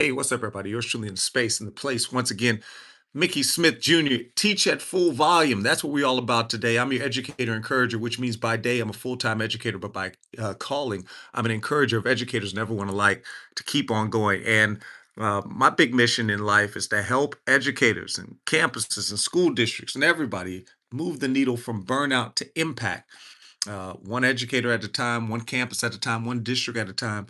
Hey, what's up, everybody? Yours truly in space in the place. Once again, Mickey Smith Jr., teach at full volume. That's what we're all about today. I'm your educator encourager, which means by day I'm a full time educator, but by calling, I'm an encourager of educators and everyone alike to keep on going. And my big mission in life is to help educators and campuses and school districts and everybody move the needle from burnout to impact. One educator at a time, one campus at a time, one district at a time.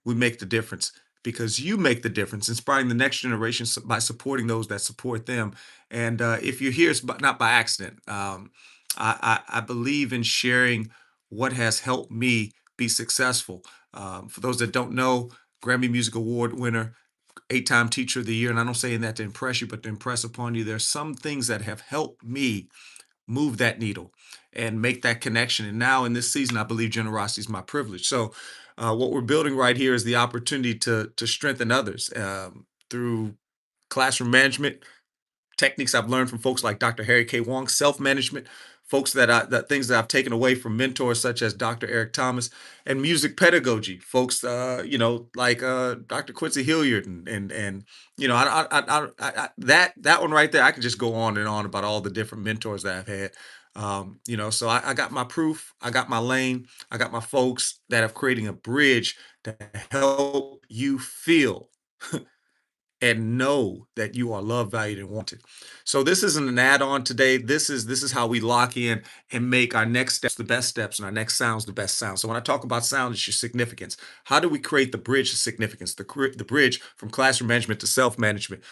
We make the difference because you make the difference, inspiring the next generation by supporting those that support them. And if you're here, it's not by accident. I believe in sharing what has helped me be successful. For those that don't know, Grammy Music Award winner, eight-time Teacher of the Year, and I don't say that to impress you, but to impress upon you. There's some things that have helped me move that needle and make that connection. And now in this season, I believe generosity is my privilege. So, what we're building right here is the opportunity to strengthen others through classroom management, techniques I've learned from folks like Dr. Harry K. Wong, self-management, folks that things that I've taken away from mentors such as Dr. Eric Thomas, and music pedagogy, folks like Dr. Quincy Hilliard and that one right there. I could just go on and on about all the different mentors that I've had. So I got my proof, I got my lane, I got my folks that have creating a bridge to help you feel and know that you are loved, valued, and wanted. So this isn't an add-on today. This is how we lock in and make our next steps the best steps and our next sounds the best sounds. So when I talk about sound, it's your significance. How do we create the bridge to significance? The bridge from classroom management to self-management.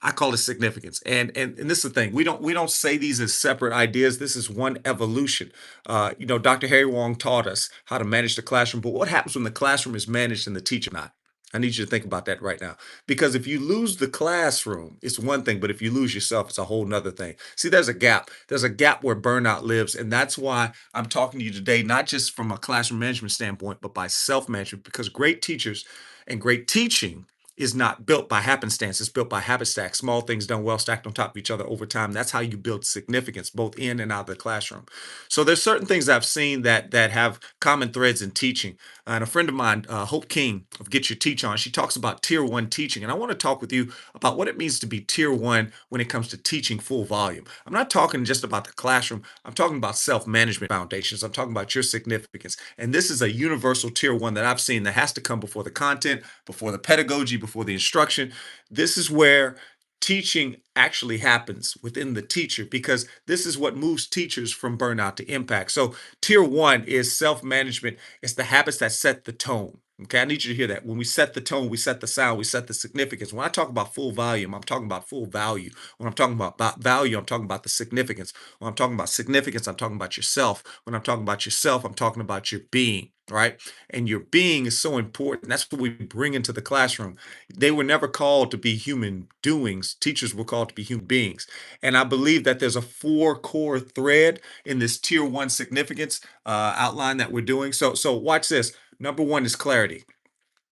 I call it significance. And this is the thing. We don't say these as separate ideas. This is one evolution. Dr. Harry Wong taught us how to manage the classroom, but what happens when the classroom is managed and the teacher not? I need you to think about that right now. Because if you lose the classroom, it's one thing, but if you lose yourself, it's a whole nother thing. See, there's a gap. There's a gap where burnout lives. And that's why I'm talking to you today, not just from a classroom management standpoint, but by self management, because great teachers and great teaching is not built by happenstance. It's built by habit stack. Small things done well stacked on top of each other over time. That's how you build significance, both in and out of the classroom. So there's certain things I've seen that have common threads in teaching. And a friend of mine, Hope King of Get Your Teach On, she talks about tier one teaching. And I want to talk with you about what it means to be tier one when it comes to teaching full volume. I'm not talking just about the classroom, I'm talking about self management foundations. I'm talking about your significance. And this is a universal tier one that I've seen that has to come before the content, before the pedagogy, before the instruction. This is where teaching actually happens within the teacher because this is what moves teachers from burnout to impact. So, tier one is self management, it's the habits that set the tone. Okay, I need you to hear that. When we set the tone, we set the sound, we set the significance. When I talk about full volume, I'm talking about full value. When I'm talking about value, I'm talking about the significance. When I'm talking about significance, I'm talking about yourself. When I'm talking about yourself, I'm talking about your being, right? And your being is so important. That's what we bring into the classroom. They were never called to be human doings. Teachers were called to be human beings. And I believe that there's a four core thread in this tier one significance outline that we're doing. So watch this. Number one is clarity.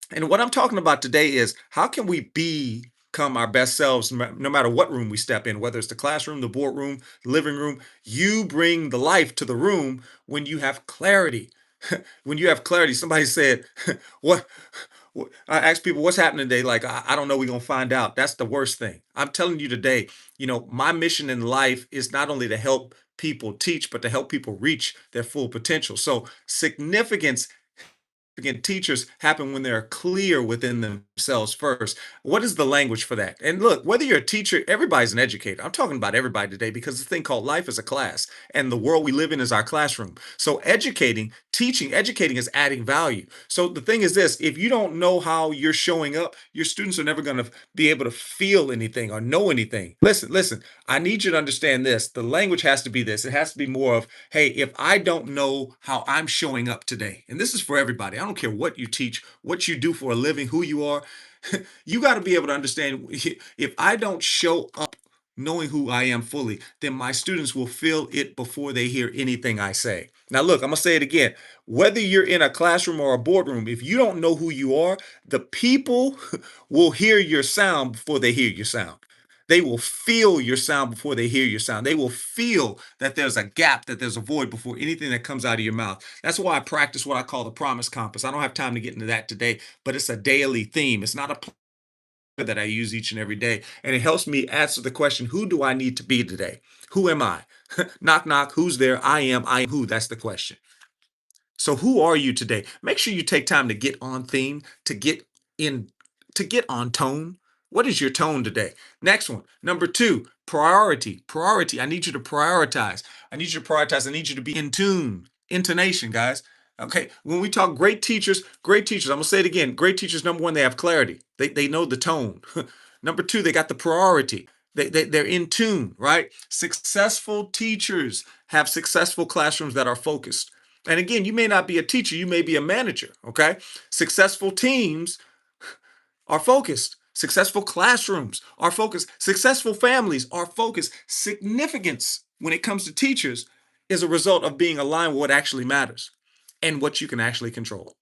And what I'm talking about today is how can we become our best selves no matter what room we step in, whether it's the classroom, the boardroom, the living room. You bring the life to the room when you have clarity. When you have clarity, somebody said, what? I ask people, what's happening today? Like, I don't know. We're going to find out. That's the worst thing. I'm telling you today, my mission in life is not only to help people teach, but to help people reach their full potential. So, significance again, teachers happen when they're clear within themselves first. What is the language for that? And look, whether you're a teacher, everybody's an educator. I'm talking about everybody today because the thing called life is a class, and the world we live in is our classroom. So, educating is adding value. So, the thing is this: if you don't know how you're showing up, your students are never going to be able to feel anything or know anything. Listen, I need you to understand this. The language has to be this. It has to be more of, hey, if I don't know how I'm showing up today, and this is for everybody, I don't care what you teach, what you do for a living, who you are, you got to be able to understand if I don't show up knowing who I am fully, then my students will feel it before they hear anything I say. Now, look, I'm going to say it again. Whether you're in a classroom or a boardroom, if you don't know who you are, the people will hear your sound before they hear your sound. They will feel your sound before they hear your sound. They will feel that there's a gap, that there's a void before anything that comes out of your mouth. That's why I practice what I call the promise compass. I don't have time to get into that today, but it's a daily theme. It's not a that I use each and every day. And it helps me answer the question, who do I need to be today? Who am I? Knock, knock. Who's there? I am who. That's the question. So who are you today? Make sure you take time to get on theme, in, to get on tone. What is your tone today? Next one. Number two, priority. Priority. I need you to prioritize. I need you to prioritize. I need you to be in tune. Intonation, guys. Okay. When we talk great teachers, I'm gonna say it again. Great teachers, number one, they have clarity. They know the tone. Number two, they got the priority. They're in tune, right? Successful teachers have successful classrooms that are focused. And again, you may not be a teacher, you may be a manager, okay? Successful teams are focused. Successful classrooms are focused. Successful families are focused. Significance when it comes to teachers is a result of being aligned with what actually matters and what you can actually control.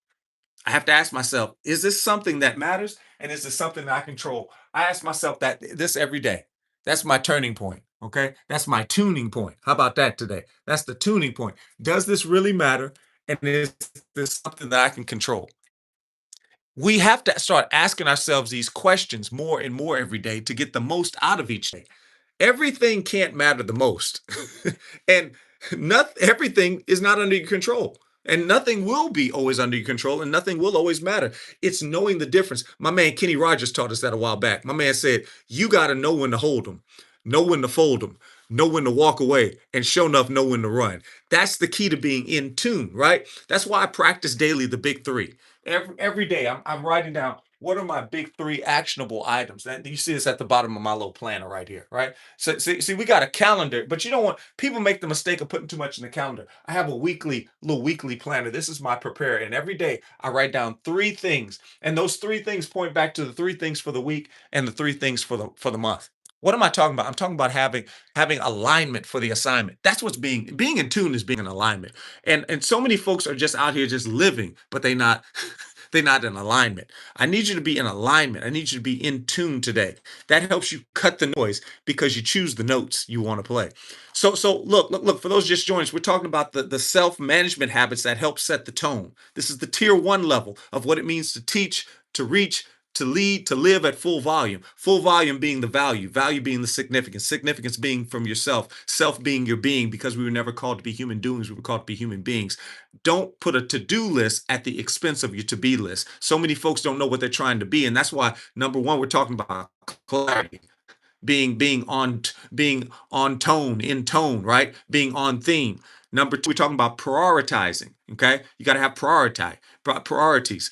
I have to ask myself, is this something that matters? And is this something that I control? I ask myself that this every day. That's my turning point. Okay. That's my tuning point. How about that today? That's the tuning point. Does this really matter? And is this something that I can control? We have to start asking ourselves these questions more and more every day to get the most out of each day. Everything can't matter the most. And not everything is not under your control. And nothing will be always under your control, and nothing will always matter. It's knowing the difference. My man Kenny Rogers taught us that a while back. My man said, you got to know when to hold them, know when to fold them, know when to walk away, and sure enough, know when to run. That's the key to being in tune, right? That's why I practice daily the big three. Every day, I'm writing down what are my big three actionable items. And you see this at the bottom of my little planner right here, right? So see, we got a calendar, but you don't want people make the mistake of putting too much in the calendar. I have a little weekly planner. This is my prepare, and every day I write down three things, and those three things point back to the three things for the week and the three things for the month. What am I talking about? I'm talking about having alignment for the assignment. That's what's being in tune is being in alignment. And so many folks are just out here just living, but they not they're not in alignment. I need you to be in alignment. I need you to be in tune today. That helps you cut the noise because you choose the notes you want to play. So look, for those just joining us, we're talking about the self-management habits that help set the tone. This is the tier one level of what it means to teach, to reach, to lead, to live at full volume. Full volume being the value being the significance, significance being from yourself, self being your being, because we were never called to be human doings, we were called to be human beings. Don't put a to-do list at the expense of your to-be list. So many folks don't know what they're trying to be. And that's why, number one, we're talking about clarity, being on tone, in tone, right? Being on theme. Number two, we're talking about prioritizing. Okay, you got to have priorities.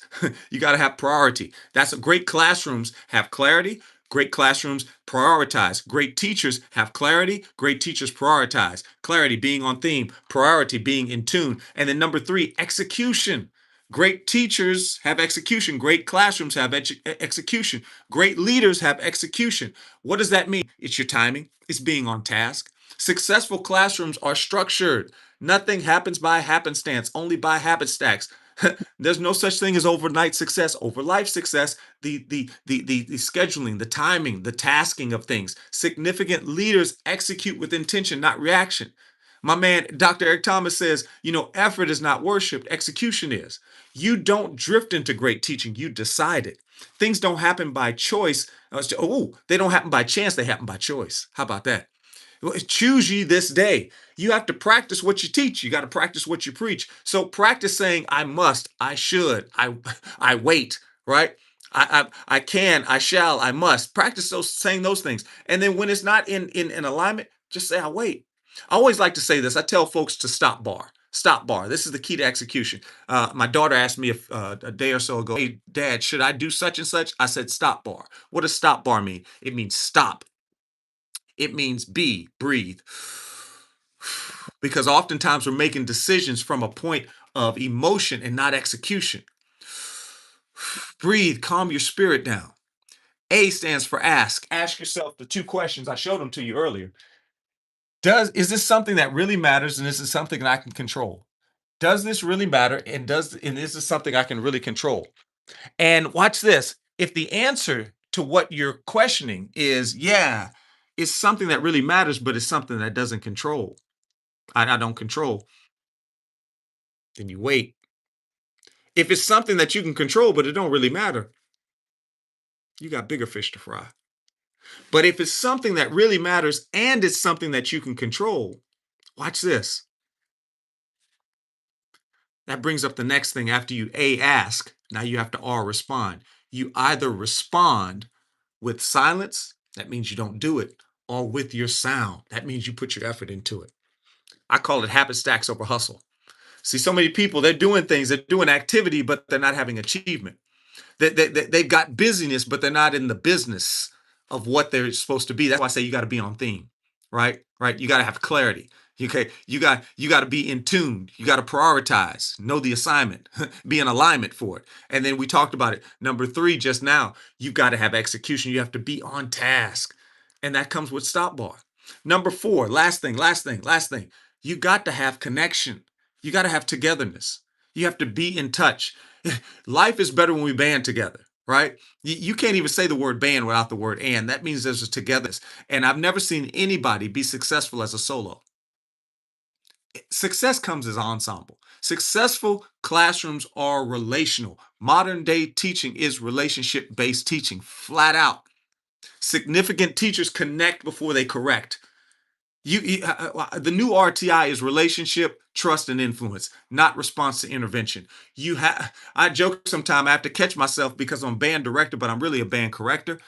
You got to have priority. That's a great classrooms have clarity. Great classrooms prioritize. Great teachers have clarity. Great teachers prioritize. Clarity being on theme, priority being in tune. And then number three, execution. Great teachers have execution. Great classrooms have execution. Great leaders have execution. What does that mean? It's your timing, it's being on task. Successful classrooms are structured. Nothing happens by happenstance, only by habit stacks. There's no such thing as overnight success. Over life success, the scheduling, the timing, the tasking of things. Significant leaders execute with intention, not reaction. My man, Dr. Eric Thomas says, effort is not worshiped, execution is. You don't drift into great teaching, you decide it. Things don't happen by choice. They don't happen by chance, they happen by choice. How about that? Choose ye this day. You have to practice what you teach. You got to practice what you preach. So practice saying, I must, I should, I wait, right? I can, I shall, I must. Practice those saying those things. And then when it's not in alignment, just say, I wait. I always like to say this. I tell folks to stop bar. Stop bar. This is the key to execution. My daughter asked me a day or so ago, hey, Dad, should I do such and such? I said, stop bar. What does stop bar mean? It means stop. It means be, breathe. Because oftentimes we're making decisions from a point of emotion and not execution. Breathe, calm your spirit down. A stands for ask. Ask yourself the two questions. I showed them to you earlier. Is this something that really matters, and is this something that I can control? Does this really matter, and is this something I can really control? And watch this. If the answer to what you're questioning is yeah, it's something that really matters, but it's something that doesn't control. I don't control, then you wait. If it's something that you can control, but it don't really matter, You got bigger fish to fry. But if it's something that really matters and it's something that you can control, watch this. That brings up the next thing after you A, ask. Now you have to R, respond. You either respond with silence, that means you don't do it, or with your sound, that means you put your effort into it. I call it habit stacks over hustle. See, so many people, they're doing things, they're doing activity, but they're not having achievement. They've got busyness, but they're not in the business of what they're supposed to be. That's why I say you got to be on theme, right? Right. You got to have clarity. Okay. You got to be in tune. You got to prioritize, know the assignment, be in alignment for it. And then we talked about it. Number three, just now, you got to have execution. You have to be on task. And that comes with stop bar. Number four, last thing. You got to have connection. You got to have togetherness. You have to be in touch. Life is better when we band together, right? You can't even say the word band without the word and. That means there's a togetherness. And I've never seen anybody be successful as a solo. Success comes as ensemble. Successful classrooms are relational. Modern day teaching is relationship based teaching, flat out. Significant teachers connect before they correct. The new RTI is relationship, trust, and influence, not response to intervention. I joke sometimes I have to catch myself because I'm a band director, but I'm really a band corrector.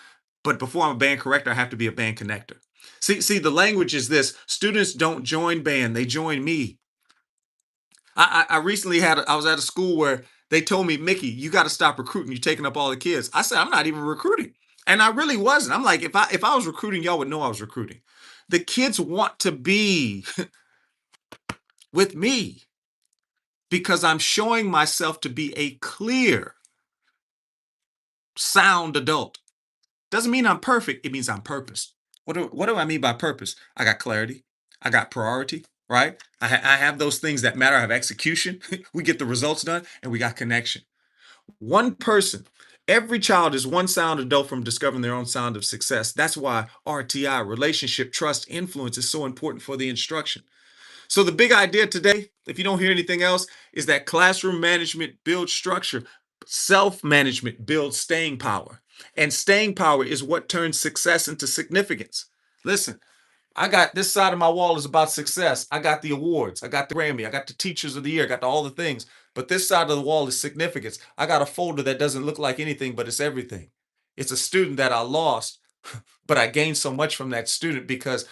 But before I'm a band corrector, I have to be a band connector. See, the language is this: students don't join band, they join me. I recently I was at a school where they told me, Mickey, you got to stop recruiting. You're taking up all the kids. I said, I'm not even recruiting. And I really wasn't. I'm like, if I was recruiting, y'all would know I was recruiting. The kids want to be with me because I'm showing myself to be a clear, sound adult. Doesn't mean I'm perfect. It means I'm purposed. What do I mean by purpose? I got clarity. I got priority, right? I have those things that matter. I have execution. We get the results done and we got connection. One person, every child is one sound adult from discovering their own sound of success. That's why RTI, relationship, trust, influence is so important for the instruction. So the big idea today, if you don't hear anything else, is that classroom management builds structure, self-management builds staying power. And staying power is what turns success into significance. Listen, I got this side of my wall is about success. I got the awards, I got the Grammy, I got the Teachers of the Year, I got all the things. But this side of the wall is significance. I got a folder that doesn't look like anything, but it's everything. It's a student that I lost, but I gained so much from that student because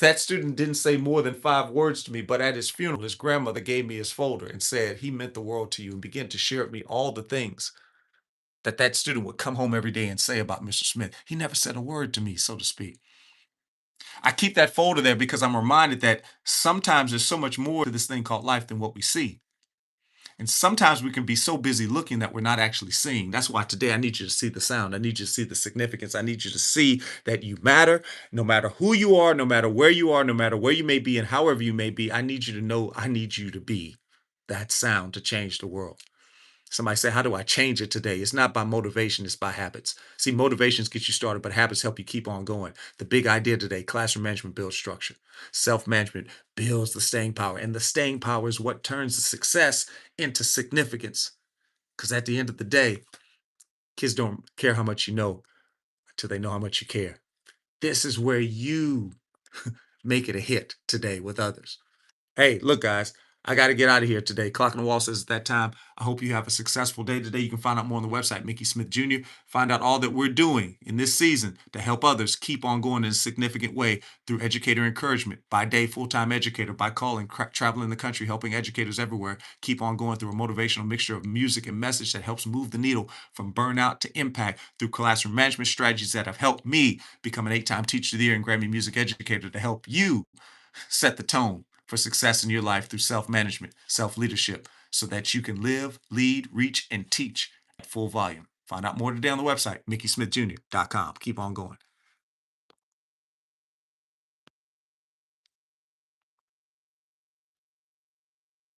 that student didn't say more than 5 words to me. But at his funeral, his grandmother gave me his folder and said, he meant the world to you, and began to share with me all the things that student would come home every day and say about Mr. Smith. He never said a word to me, so to speak. I keep that folder there because I'm reminded that sometimes there's so much more to this thing called life than what we see. And sometimes we can be so busy looking that we're not actually seeing. That's why today I need you to see the sound. I need you to see the significance. I need you to see that you matter, no matter who you are, no matter where you are, no matter where you may be, and however you may be. I need you to know I need you to be that sound to change the world. Somebody say, how do I change it today? It's not by motivation, it's by habits. See, motivations get you started, but habits help you keep on going. The big idea today, classroom management builds structure. Self-management builds the staying power. And the staying power is what turns the success into significance. Because at the end of the day, kids don't care how much you know until they know how much you care. This is where you make it a hit today with others. Hey, look, guys, I got to get out of here today. Clock on the wall says it's that time. I hope you have a successful day today. You can find out more on the website, Mickey Smith Jr. Find out all that we're doing in this season to help others keep on going in a significant way through educator encouragement, by day full-time educator, by calling, traveling the country, helping educators everywhere keep on going through a motivational mixture of music and message that helps move the needle from burnout to impact through classroom management strategies that have helped me become an 8-time Teacher of the Year and Grammy Music Educator to help you set the tone for success in your life through self management, self leadership, so that you can live, lead, reach, and teach at full volume. Find out more today on the website, MickeySmithJr.com. Keep on going.